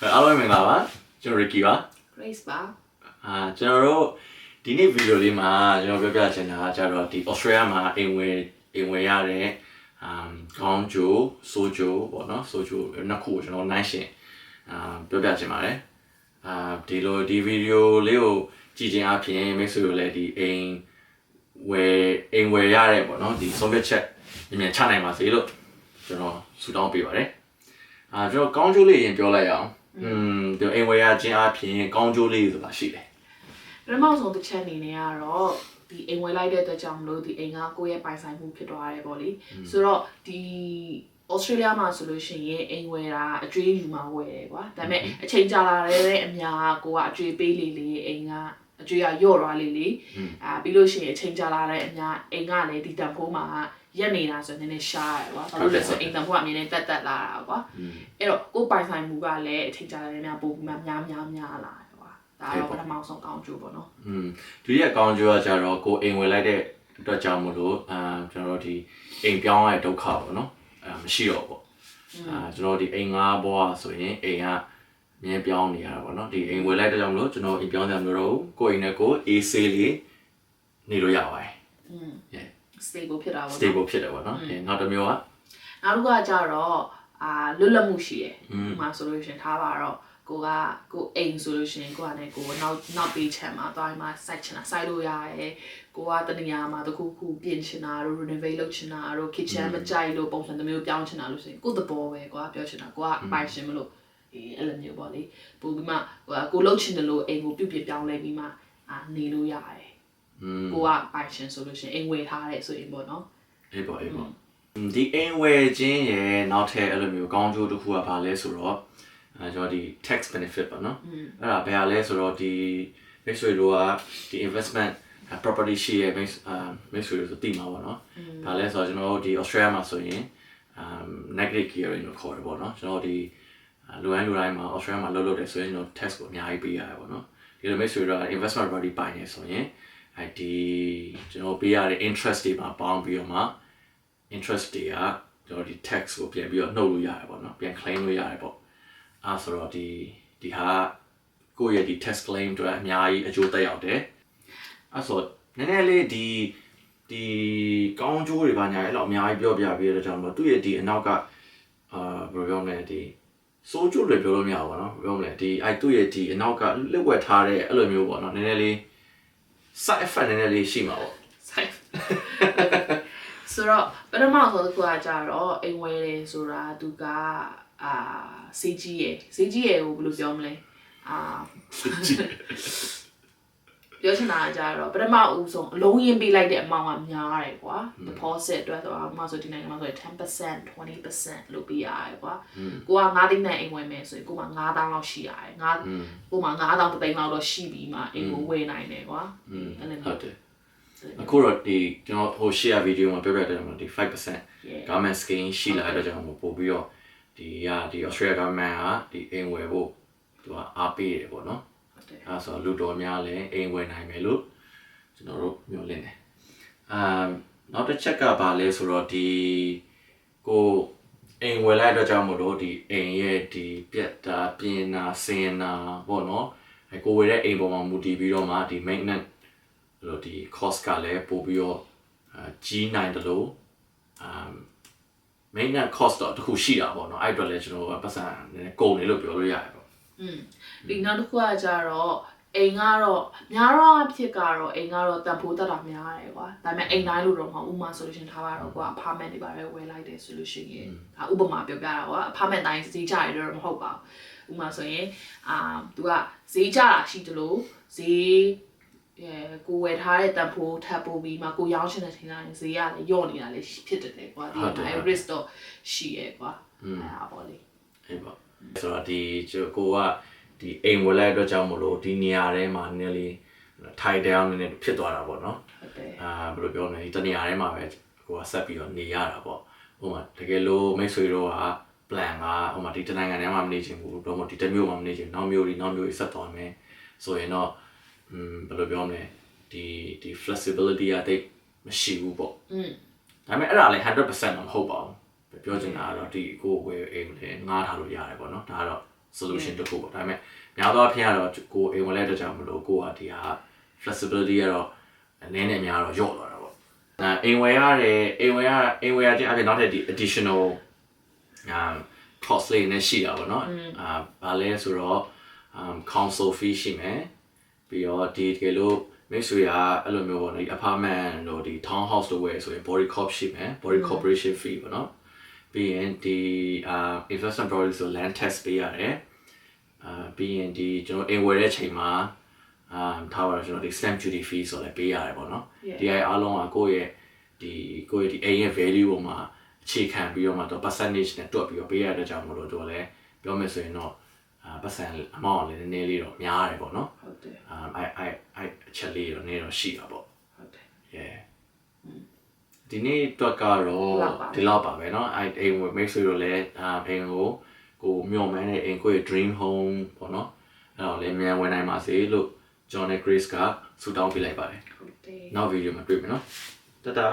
အားလုံးမင်္ဂလာပါကျွန်တော် Ricky ပါ Grace ပါကျွန်တော်တို့ဒီနေ့ဗီဒီယိုလေးမှာကျွန်တော်ပြောပြချင်တာကကျတော့ဒီ Australia မှာအိမ်ဝယ်ရတဲ့ခေါင်းကျိုးစိုးကျိုးပေါ့နော်စိုးကျိုးနှစ်ခုကျွန်တော်နိုင်ရှင်ပြောပြချင်ပါတယ်ဒီလိုဒီဗီဒီယိုလေးကိုကြည့်ခြင်းအပြင်မိတ်ဆွေတို့လည်းဒီအိမ်ဝယ်ရတဲ့ပေါ့နော်ဒီဆုံးဖြတ်ချက်မြန်ချနိုင်ပါစေလို့ကျွန်တော်ဆုတောင်းပေးပါတယ်ကျွန်တော်ကောင်းကျိုးလေးရင်ပြောလိုက်အောင်ဒီအိမ်ဝယ်ရခြင်းအပြင်ကောင်းကျိုးလေးဆိုတာရှိတယ်ပထမဆုံးတစ်ချက်အနေနဲ့ကတော့ဒီအိမ်ဝယ်လိုက်တဲ့အတွက်ကြောင့်မလို့ဒီအိမ်ကကိုယ့်ရဲ့ပိုင်ဆိုင်မှုဖြစ်သွားတယ်ပေါ့လေဆိုတော့ဒီ Australia မှာဆိုလို့ရှိရင်အိမ်ဝယ်တာအကျွေးယူမှာဝယ်တယ်ကွာဒါပေမဲ့အချိန်ကြာလာတဲ့အများကိုကအကျွေးပေးလေအိမ်ကအကျွေးကယော့သွားလေပြီးလို့ရှိရင်အချိန်ကြာလာတဲ့အများအိမ်ကလည်းဒီတန်ဖိုးမှာရက်နေတာဆိုနည်းနည်းရှားရယ်ကွာဘာလို့လဲဆိုအိမ်တန်ဖိုးကအမြင်နဲ့တက်လာတာကွာအဲ့တော့ကိုယ်ပိုင်ဆိုင်မှုကလည်းအချိန်ကြာလာတဲ့များပို့ပြီးမှများလာတယ်ကွာဒါတော့ပထမဆုံးကောင်းကျိုးပေါ့နော်ဒုတိယကောင်းကျိုးကကြတော့ကိုယ်အိမ်ဝယ်လိုက်တဲ့အတွက်ကြောင့်မို့လို့ကျွန်တော်တို့ဒီအိမ်ပြောင်းရတဲ့ဒုက္ခပေါ့နော်မရှိတော့ပေါ့ကျွန်တော်ဒီအိမ်ငါးဘွားဆိုရင်အိမ်ကမြင်းပြောင်းနေရတာပေါ့နော်ဒီအိမ်ဝယ်လိုက်တဲ့ကြောင့်မလို့ကျွန်တော်အိမ်ပြောင်းကြမျိုးတော့ကိုယ်အိမ်နဲ့ကိုယ် AC လေးနေလို့ရပါတယ်stable ဖြစ်တာပေါ့နော် stable ဖြစ်တယ်ပေါ့နော်နောက်တစ်မျိုးကနောက်တစ်ခုကကြတော့လွတ်လပ်မှုရှိတယ်ဥပမာဆိုလို့ရှိရင်ထားပါတော့ကိုအိမ်ဆိုလို့ရှိရင်ကိုကလည်းကိုနောက်ပေးချင်မှာသွားမှစိုက်ချင်တာစိုက်လို့ရတယ်ကိုကတနေရာမှာတခုပြင်ချင်တာတို့ renovate လုပ်ချင်တာတို့ kitchen မကြိုက်လို့ပုံစံတစ်မျိုးပြောင်းချင်တာလို့ဆိုရင်ကိုသဘောပဲကွာပြောချင်တာကိုကပိုင်ရှင်မလို့အဲ့လိုမျိုးပေါ့လေပို့ပြီးမှကိုလှုပ်ချင်တယ်လို့အိမ်ကိုပြုတ်ပြပြောင်းလဲပြီးမှနေလို့ရတယ်ကိုကပိုင်ရှင်ဆိုလို့ရှိရင်အိမ်ဝယ်ထားတယ်ဆိုရင်ပေါ့နော်အေးပေါ့ဒီအိမ်ဝယ်ခြင်းရဲ့နောက်ထပ်အဲ့လိုမျိုးကောင်းကျိုးတစ်ခုကဘာလဲဆိုတော့ကျွန်တော်ဒီ tax benefit ပေါ့နော်အဲ့ဒါဘယ်ဟာလဲဆိုတော့ဒီမိတ်ဆွေတို့ကဒီ investment property ရှိရဲ့မိတ်ဆွေတို့ဆိုသိမှာပေါ့နော်ဒါလဲဆိုတော့ကျွန်တော်တို့ဒီ Australia မှာဆိုရင်negative gearing လို့ခေါ်တယ်ပေါ့နော်ကျွန်တော်ဒီလူတိုင်းမှာ Australia မှာလုပ်တယ်ဆိုရင်ကျွန်တော် tax ကိုအများကြီးပေးရတယ်ပေါ့နော်ဒီလိုမိတ်ဆွေတို့က investment property ပိုင်နေဆိုရင်ဒီကျွန်တော်ပေးရတဲ့ interest တွေမှာပေါင်းပြီးတော့မှ interest တွေကကျွန်တော်ဒီ tax ကိုပြန်ပြီးတော့နှုတ်လို့ရတယ်ပေါ့နော်ပြန် claim လို့ရတယ်ပေါ့ဆိုတော့ဒီဟာကိုယ့်ရဲ့ဒီ tax claim တွေအများကြီးအကျိုးသက်ရောက်တယ်ဆိုတော့နည်းနည်းလေးဒီကောင်းကျိုးတွေပါညာအဲ့လိုအများကြီးပြောပြပေးရတဲ့ကြောင့်တော့သူ့ရဲ့ဒီအနောက်ကဘယ်လိုပြောမလဲဒီစိုးကျိုးတွေပြောလို့မရဘူးပေါ့နော်ပြောမလဲဒီသူ့ရဲ့ဒီအနောက်ကလစ်ဝက်ထားတဲ့အဲ့လိုမျိုးပေါ့နော်နည်းနည်းလေး side effect နည်းနည်းလေးရှိမှာပေါ့ side ဆိုတော့ပထမဆုံးတစ်ခုကကြတော့အိမ်ဝယ်တယ်ဆိုတာသူကဈေးကြီးရယ်ကိုဘယ်လိုပြောမလဲပြောချင်တာကြတော့ပထမဦးဆုံးအလုံးရင်းပေးလိုက်တဲ့အမောင်ကများတယ်ကွာ deposit အတွက်ဆိုတော့မှဆိုဒီနိုင်ငံမှာဆိုရင် 10% 20% လို့ပေးရတယ်ကွာကိုက9သိန်းနဲ့အိမ်ဝယ်မယ်ဆိုရင်ကိုက9000လောက်ရှိရတယ်ကိုမှ9000သိန်းလောက်တော့ရှိပြီးမှအိမ်ကိုဝယ်နိုင်တယ်ကွာအဲ့လိုဟုတ်တယ်အခုတော့ဒီကျွန်တော်ဟို share video မှာပြောပြတယ်မှာဒီ 5% government scheme ရှိလာတဲ့ကြောင့်ပို့ပြီးတော့ဒီ Australia government ကဒီအိမ်ဝယ်ဖို့သူကအားပေးတယ်ပေါ့နော်အဲ့ဆိုလူတော်များလည်းအိမ်ဝယ်နိုင်မယ်လို့ကျွန်တော်တို့မျှော်လင့်တယ်နောက်တစ်ချက်ကဘာလဲဆိုတော့ဒီကိုအိမ်ဝယ်လိုက်တော့ကြောင့်မို့လို့ဒီအိမ်ရဲ့ဒီပြက်တာပြင်တာစင်တာပေါ့နော်ကိုဝယ်တဲ့အိမ်ပေါ်မှာမူတည်ပြီးတော့မှဒီ maintenance လို့ဒီ cost ကလည်းပို့ပြီးတော့ကြီးနိုင်တယ်လို့maintenance cost တော့တခုရှိတာပေါ့နော်အဲ့အတွက်လည်းကျွန်တော်ကပတ်စံနည်းနည်းကုန်တယ်လို့ပြောလို့ရတယ်ပေါ့ဒီနောက်တစ်ခုကကြတော့အိမ်ကတော့များတော့အဖြစ်ကတော့အိမ်ကတော့တန်ဖိုးတက်တာများတယ်ကွာဒါပေမဲ့အိမ်တိုင်းလို့တော့မဟုတ်ဥမာဆိုလို့ရှင်ထားပါတော့ကွာ apartment တွေပါပဲဝယ်လိုက်တယ်ဆိုလို့ရှိရင်ဒါဥပမာပြောပြတာကွာ apartment တိုင်းဈေးကြရတယ်တော့မဟုတ်ပါဘူးဥမာဆိုရင်သူကဈေးကြတာရှိတယ်လို့ဈေးကိုဝယ်ထားတဲ့တန်ဖိုးထပ်ပို့ပြီးမှကိုရောင်းချင်တဲ့ချိန်တိုင်းဈေးကလည်းယော့နေတာလည်းဖြစ်တယ်ကွာဒီ high risk တော့ရှိရကွာအဲ့ဒါပေါ့လေအေးပါဆိုတော့ဒီကိုကဒီအိမ်ဝယ်လိုက်တော့ကြောင့်မလို့ဒီနေရာထဲမှာနည်းလေးထိုင်တောင်းနေဖြစ်သွားတာပေါ့နော်ဟုတ်တယ်ဘယ်လိုပြောမလဲဒီတနေရာထဲမှာပဲကိုကဆက်ပြီးတော့နေရတာပေါ့ဟိုမှာတကယ်လို့မိတ်ဆွေတို့က plan ကဟိုမှာဒီတနိုင်ငံထဲမှာမနေချင်ဘူးတော့ဒီတစ်မျိုးမှာမနေချင်နောက်မျိုးတွေဆက်သွားမယ်ဆိုရင်တော့ဘယ်လိုပြောမလဲဒီ flexibility ကတိတ်မရှိဘူးပေါ့ဒါပေမဲ့အဲ့ဒါလည်း 100% တော့မဟုတ်ပါဘူးပြောချင်တာကတော့ဒီကိုဝယ်အိမ်လည်းငားထားလို့ရတယ်ပေါ့နော်ဒါကတော့ solution တစ်ခုပေါ့ဒါပေမဲ့များသောအားဖြင့်ကတော့ကိုအိမ်ဝင်လိုက်တဲ့ကြောင့်မလို့ကိုကဒီဟာ flexibility ကတော့နည်းနည်းများတော့ညော့သွားတာပေါ့အိမ်ဝယ်ရတယ်အိမ်ဝယ်ရတဲ့အပြင်နောက်ထပ်ဒီ additional cost လေးနဲ့ရှိတာပေါ့နော်ဘာလဲဆိုတော့ council fee ရှိမယ်ပြီးတော့ဒီတကယ်လို့မိတ်ဆွေကအဲ့လိုမျိုးပေါ့နော်ဒီ apartment တို့ဒီ townhouse တို့ဝယ်ဆိုရင် body corp ရှိမယ် body corporation fee ပေါ့နော်ပြီးရင်ဒီinvestment property ဆို land tax ပေးရတယ်ပြီးရင်ဒီကျွန်တော်အိမ်ဝယ်တဲ့ချိန်မှာထားပါတော့ကျွန်တော်ဒီ stamp duty fee ဆိုလည်းပေးရတယ်ပေါ့နော်ဒီအားလုံးကကိုယ့်ရဲ့ဒီအိမ်ရဲ့ value ပေါ်မှာအခြေခံပြီးတော့မှတော့ percentage နဲ့တွက်ပြီးတော့ပေးရတဲ့ကြောင့်မလို့တော့လည်းပြောမယ်ဆိုရင်တော့percent amount လည်းနည်းနည်းလေးတော့များတယ်ပေါ့နော်ဟုတ်တယ်အချက်လေးတော့နည်းတော့ရှိတာပေါ့ဟုတ်တယ် yeah ဒီနေ့တွက်ကတော့ဒီလောက်ပါပဲเนาะအိမ်မိတ်ဆွေတို့လည်းအိမ်ကိုမျှော်မှန်းတဲ့အိမ်ကို dream home ပေါ့เนาะအဲ့တော့လည်းမြန်ဝင်နိုင်ပါစေလို့ John နဲ့ Grace ကဆုတောင်းပေးလိုက်ပါတယ်ဟုတ်တယ်နောက်ဗီဒီယိုမှာတွေ့မယ်เนาะတတာ